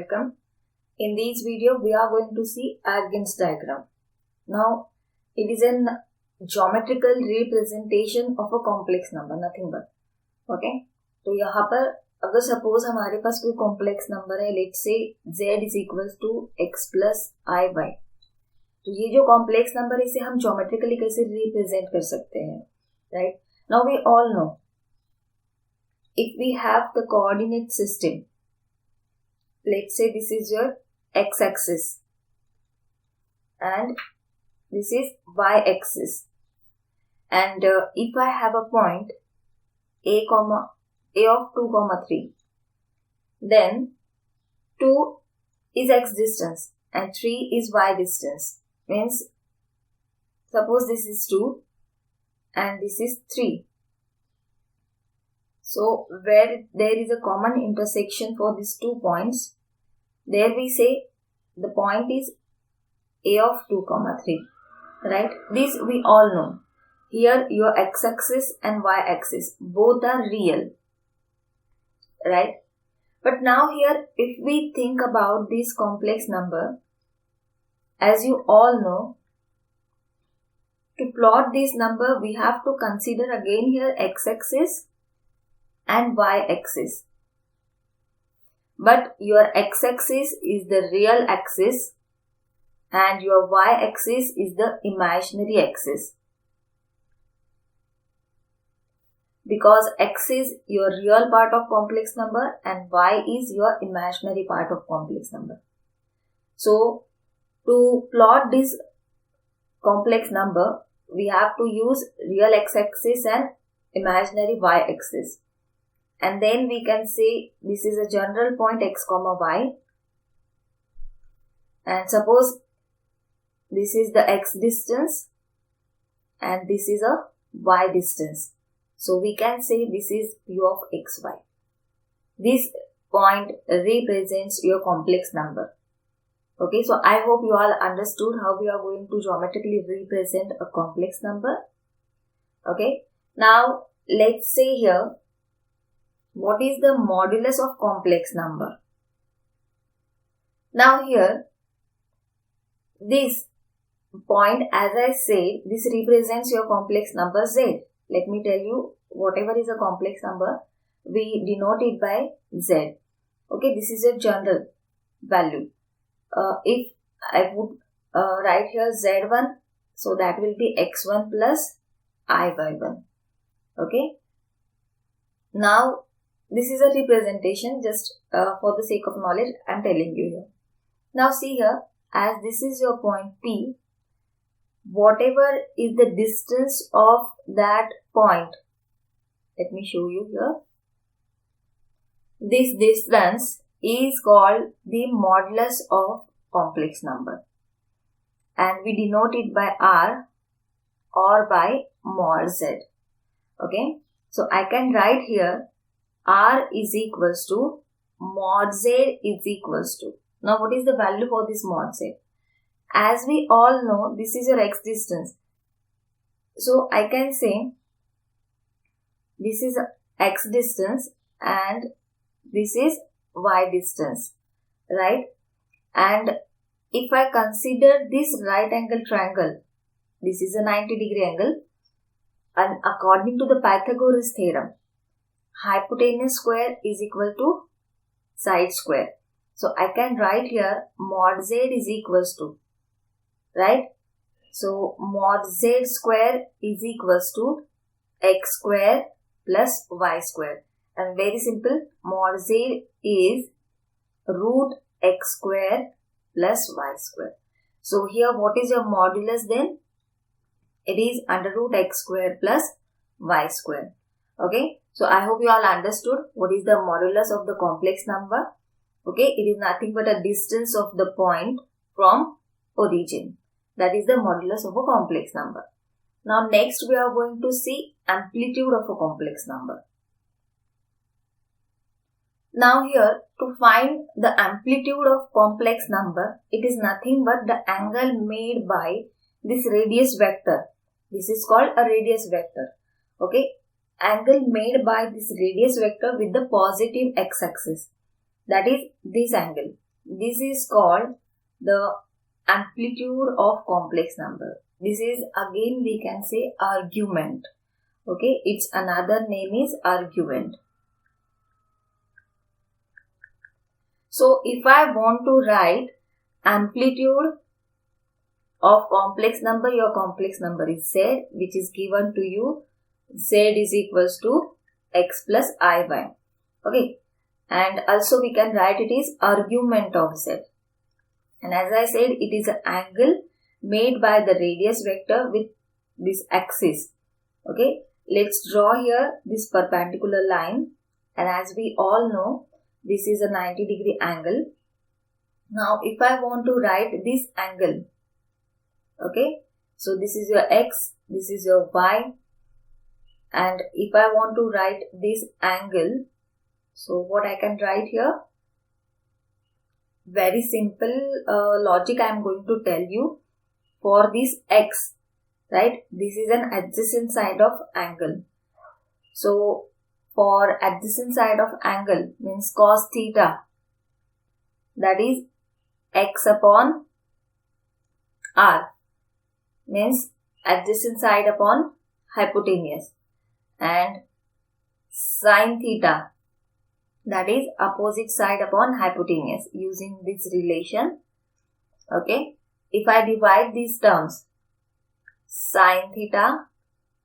welcome. In this video we are going to see Argand's diagram. Now it is a geometrical representation of a complex number, nothing but. Okay, तो यहाँ पर अगर suppose हमारे पास कोई complex number है, let's say z is equal to x plus i y, तो ये जो कॉम्प्लेक्स नंबर है इसे हम ज्योमेट्रिकली कैसे रिप्रेजेंट कर सकते हैं, right? Now we all know if we have the coordinate system, let's say this is your x-axis and this is y-axis, and if I have a point a of 2, 3, then 2 is x distance and 3 is y distance. Means suppose this is 2 and this is 3. So where there is a common intersection for these 2 points, there we say the point is a of 2, 3, right? This we all know. Here your x-axis and y-axis both are real, right? But now here if we think about this complex number, as you all know, to plot this number we have to consider again here x-axis and y-axis. But your x-axis is the real axis and your y-axis is the imaginary axis. Because x is your real part of complex number and y is your imaginary part of complex number. So to plot this complex number, we have to use real x-axis and imaginary y-axis. And then we can say this is a general point x comma y, and suppose this is the x distance and this is a y distance. So we can say this is p of xy. This point represents your complex number. Okay, so I hope you all understood how we are going to geometrically represent a complex number. Okay, now let's say here, what is the modulus of complex number? Now here, this point, as I said, this represents your complex number z. Let me tell you, whatever is a complex number, we denote it by z. Okay, this is a general value. If I would write here z1, so that will be x1 plus iy1. Okay. Now, this is a representation, just for the sake of knowledge I am telling you here. Now see here, as this is your point P, whatever is the distance of that point, let me show you here. This distance is called the modulus of complex number, and we denote it by R or by mod Z. Okay, so I can write here R is equals to mod Z is equals to. Now what is the value for this mod Z? As we all know, this is your x distance. So I can say this is x distance and this is y distance, right? And if I consider this right angle triangle, this is a 90-degree angle, and according to the Pythagoras theorem, hypotenuse square is equal to side square. So I can write here mod z is equals to, right? So mod z square is equals to x square plus y square. And very simple, mod z is root x square plus y square. So here what is your modulus then? It is under root x square plus y square. Okay. So I hope you all understood what is the modulus of the complex number. Okay, it is nothing but a distance of the point from origin. That is the modulus of a complex number. Now next we are going to see amplitude of a complex number. Now here, to find the amplitude of complex number, it is nothing but the angle made by this radius vector. This is called a radius vector. Okay, angle made by this radius vector with the positive x-axis. That is this angle. this is called the amplitude of complex number. This is again we can say argument. Okay, its another name is argument. So if I want to write amplitude of complex number, your complex number is z, which is given to you. Z is equals to x plus iy. Okay, and also we can write it is argument of z. And as I said, it is an angle made by the radius vector with this axis. Okay, let's draw here this perpendicular line, and as we all know, this is a 90-degree angle. Now if I want to write this angle, okay, so this is your x, this is your y, and if I want to write this angle, so what I can write here? Very simple logic I am going to tell you. For this x, right, this is an adjacent side of angle. So for adjacent side of angle means cos theta, that is x upon r, means adjacent side upon hypotenuse, and sin theta, that is opposite side upon hypotenuse, using this relation. Okay, if I divide these terms, sin theta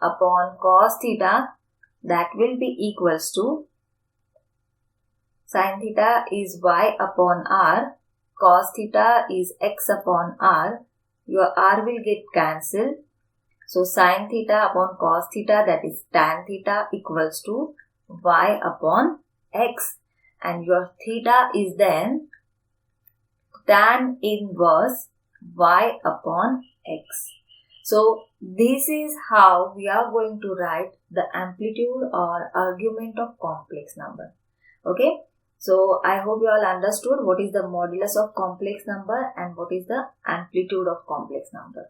upon cos theta, that will be equals to sin theta is y upon r, cos theta is x upon r. Your r will get cancelled. So sin theta upon cos theta, that is tan theta, equals to y upon x, and your theta is then tan inverse y upon x. So this is how we are going to write the amplitude or argument of complex number. Okay, so I hope you all understood what is the modulus of complex number and what is the amplitude of complex number.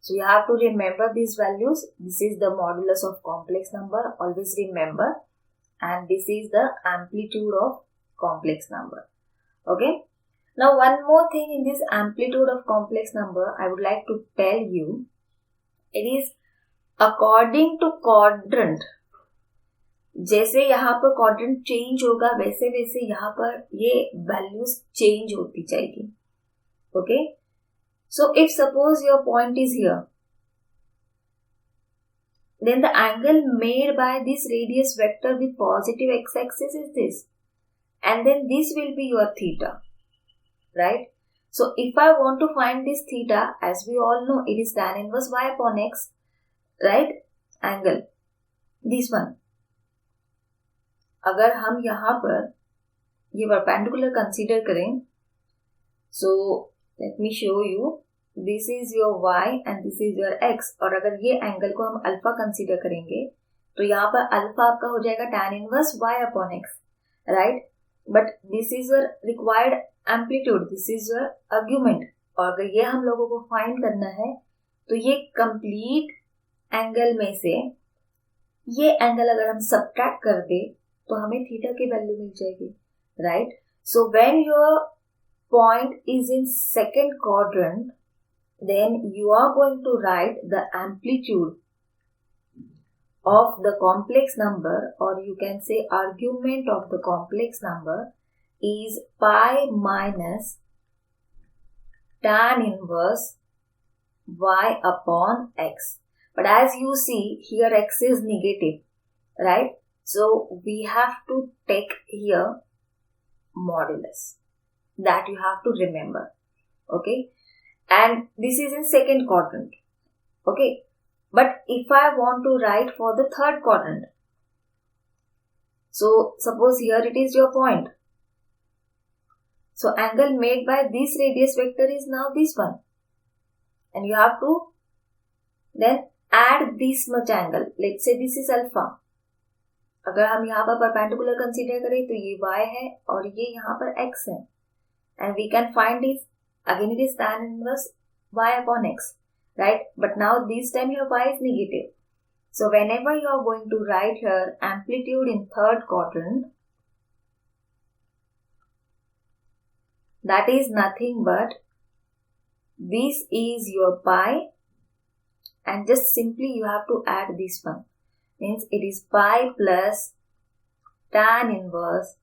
So you have to remember these values. This is the modulus of complex number, always remember, and this is the amplitude of complex number. Okay, now one more thing in this amplitude of complex number I would like to tell you. It is according to quadrant. जैसे यहाँ पर quadrant change होगा, वैसे वैसे यहाँ पर ये values change होती जाएगी. Okay, so if suppose your point is here, then the angle made by this radius vector with positive x-axis is this, and then this will be your theta, right? So if I want to find this theta, as we all know, it is tan inverse y upon x, right? Angle, this one. अगर हम यहाँ पर ये perpendicular consider करें, so let me show you. This is your y and this is your x, और अगर ये angle को हम अल्फा कंसीडर करेंगे तो यहाँ पर अल्फा आपका हो जाएगा tan inverse y upon x, right? But this is your required amplitude, this is your argument, और अगर ये हम लोगों को फाइंड करना है तो ये कंप्लीट एंगल में से ये एंगल अगर हम सब्ट्रैक्ट कर दे तो हमें थीटा की वैल्यू मिल जाएगी, right? So when your point is in second quadrant, then you are going to write the amplitude of the complex number, or you can say argument of the complex number is pi minus tan inverse y upon x. But as you see here x is negative, right? So we have to take here modulus, that you have to remember, okay? And this is in second quadrant, okay? But if I want to write for the third quadrant, so suppose here it is your point. So angle made by this radius vector is now this one. And you have to then add this much angle. Let's say this is alpha. अगर हम यहाँ पर perpendicular consider करें तो ये y है और ये यहाँ पर x है. And we can find this. Again it is tan inverse y upon x, right? But now this time your y is negative. So whenever you are going to write here amplitude in third quadrant, that is nothing but this is your pi, and just simply you have to add this one. Means it is pi plus tan inverse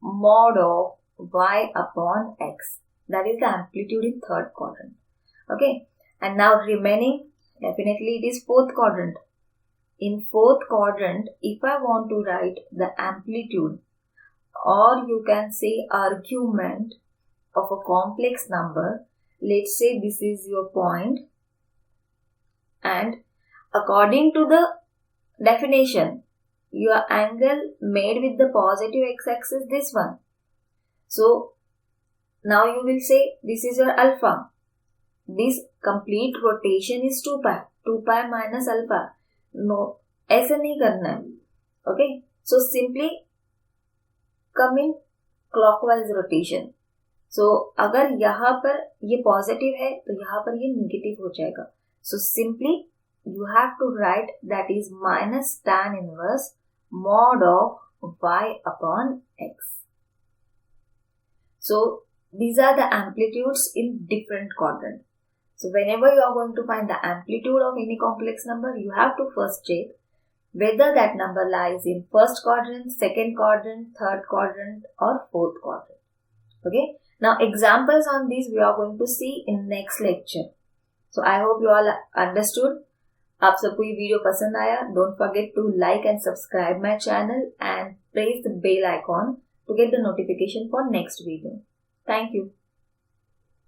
mod of y upon x. That is the amplitude in third quadrant. Okay. And now remaining, definitely it is fourth quadrant. In fourth quadrant, if I want to write the amplitude, or you can say argument of a complex number, let's say this is your point, and according to the definition, your angle made with the positive x-axis this one. So now you will say this is your alpha. This complete rotation is 2 pi. 2 pi minus alpha. No, ऐसे नहीं करना है. Okay. So simply come in clockwise rotation. So अगर यहाँ पर ये positive है तो यहाँ पर ये negative हो जाएगा. So simply you have to write that is minus tan inverse mod of y upon x. So these are the amplitudes in different quadrants. So whenever you are going to find the amplitude of any complex number, you have to first check whether that number lies in first quadrant, second quadrant, third quadrant or fourth quadrant. Okay. Now examples on these we are going to see in next lecture. So I hope you all understood. आप सबको ये video पसंद आया? Don't forget to like and subscribe my channel and press the bell icon to get the notification for next video. Thank you.